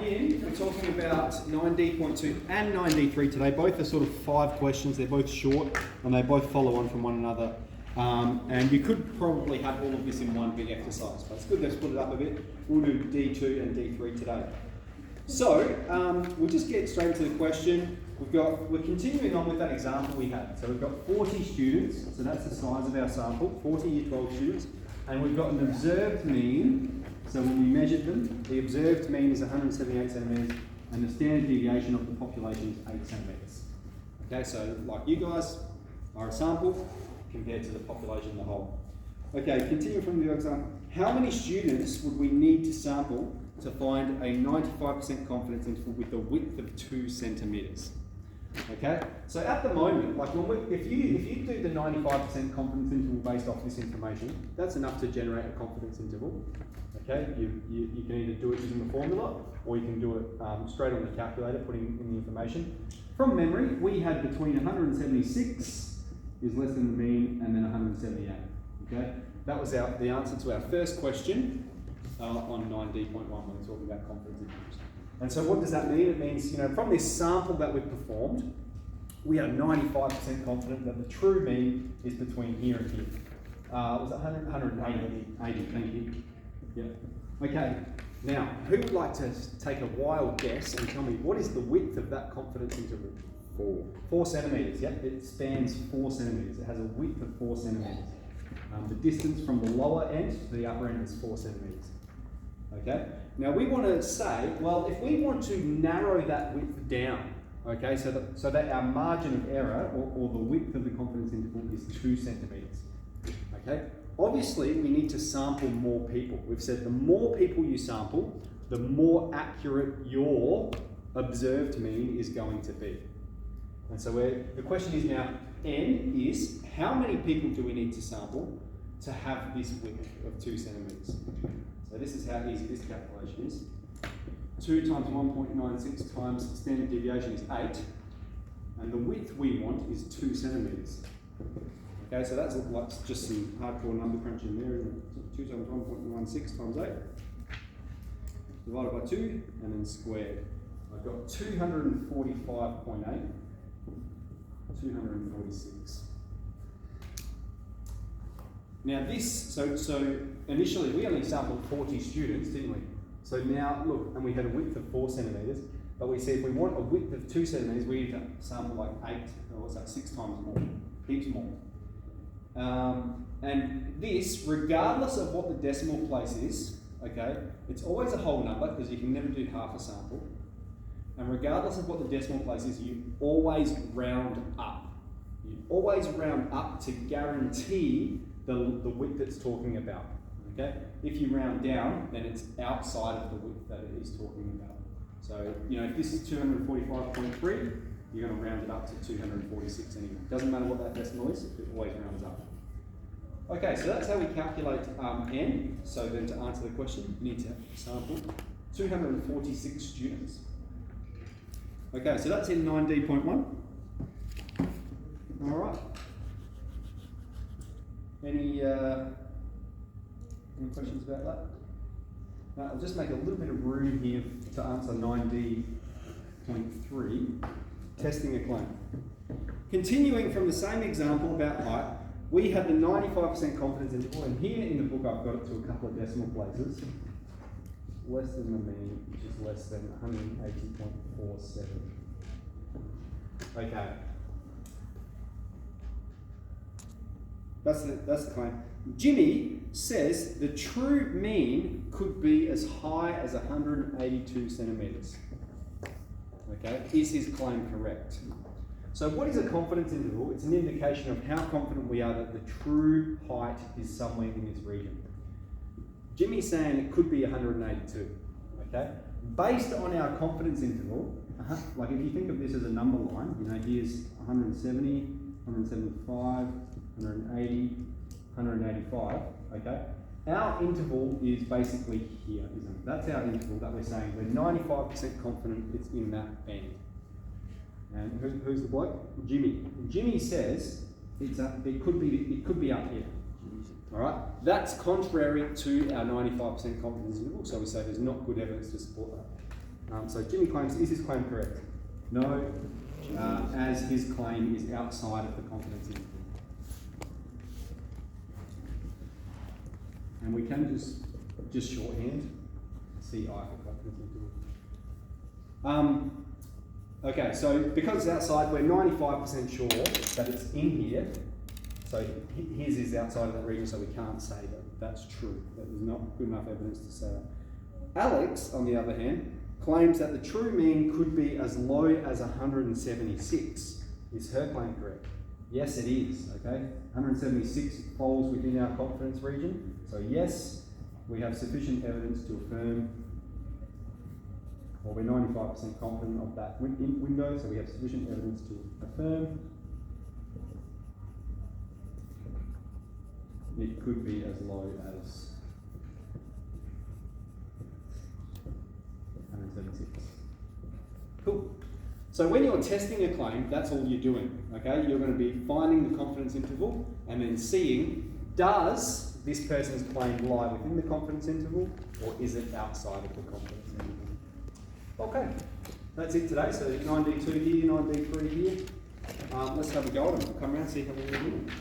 in, we're talking about 9D.2 and 9D.3 today. Both are sort of 5 questions. They're both short and they both follow on from one another. And you could probably have all of this in one big exercise, but it's good to split it up a bit. We'll do D2 and D3 today. So we'll just get straight to the question. We're continuing on with that example we had. So we've got 40 students, so that's the size of our sample, 40 Year 12 students, and we've got an observed mean. So when we measured them, the observed mean is 178 centimetres, and the standard deviation of the population is 8 centimetres. Okay, so like you guys are a sample compared to the population in the whole. Okay, continue from the example. How many students would we need to sample to find a 95% confidence interval with a width of 2 centimetres? Okay, so at the moment, like if you do the 95% confidence interval based off this information, that's enough to generate a confidence interval. Okay, you can either do it using the formula, or you can do it straight on the calculator, putting in the information. From memory, we had between 176 is less than the mean, and then 178. Okay, that was the answer to our first question on 9D.1 when we're talking about confidence intervals. And so what does that mean? It means, from this sample that we've performed, we are 95% confident that the true mean is between here and here. Was it 180? 80, thank you. Yeah. Okay, now, who would like to take a wild guess and tell me what is the width of that confidence interval? 4 centimetres, yep, it spans 4 centimetres. It has a width of 4 centimetres. The distance from the lower end to the upper end is 4 centimetres. Okay, now we want to say, well, if we want to narrow that width down, okay, so that our margin of error, or the width of the confidence interval, is 2 centimetres. Okay, obviously we need to sample more people. We've said the more people you sample, the more accurate your observed mean is going to be. And so the question is now, N is, how many people do we need to sample to have this width of 2 centimetres? So this is how easy this calculation is. 2 times 1.96 times standard deviation is 8, and the width we want is 2 centimetres. Okay, so that's like just some hardcore number crunching there, isn't it? 2 times 1.16 times 8, divided by 2, and then squared. I've got 245.8, 246. Now this, so initially we only sampled 40 students, didn't we? So now look, and we had a width of 4 centimetres, but we said if we want a width of 2 centimetres, we need to sample like 8, or what's that, 6 times more, heaps more. And this, regardless of what the decimal place is, okay, it's always a whole number because you can never do half a sample. And regardless of what the decimal place is, you always round up. You always round up to guarantee the width it's talking about. Okay? If you round down, then it's outside of the width that it is talking about. So, if this is 245.3, you're going to round it up to 246 anyway. Doesn't matter what that decimal is, it always rounds up. Okay, so that's how we calculate N. So then to answer the question, you need to sample 246 students. Okay, so that's in 9D.1. All right. Any questions about that? Now, I'll just make a little bit of room here to answer 9D.3, testing a claim. Continuing from the same example about height, we had the 95% confidence interval, and here in the book I've got it to a couple of decimal places. Less than the mean, which is less than 180.47. Okay. That's the claim. Jimmy says the true mean could be as high as 182 centimetres. Okay, is his claim correct? So what is a confidence interval? It's an indication of how confident we are that the true height is somewhere in this region. Jimmy's saying it could be 182. Okay, based on our confidence interval, like if you think of this as a number line, here's 170, 175, 180, 185, okay? Our interval is basically here, isn't it? That's our interval that we're saying. We're 95% confident it's in that band. And who's the bloke? Jimmy. Jimmy says it could be up here. All right? That's contrary to our 95% confidence interval, so we say there's not good evidence to support that. So Jimmy claims, is his claim correct? No, as his claim is outside of the confidence interval. And we can just shorthand CI for confidence interval. Okay, so because it's outside, we're 95% sure that it's in here. So his is outside of that region, so we can't say that that's true. That was not good enough evidence to say that. Alex, on the other hand, claims that the true mean could be as low as 176. Is her claim correct? Yes, it is, okay? 176 falls within our confidence region. So yes, we have sufficient evidence to affirm, or we're 95% confident of that window, so we have sufficient evidence to affirm it could be as low as 176. Cool. So when you're testing a claim, that's all you're doing, okay? You're going to be finding the confidence interval and then seeing, does this person's claim lie within the confidence interval or is it outside of the confidence interval? Okay, that's it today. So 9D.2 here, 9D.3 here. Let's have a go at them. Come around and see how we're doing.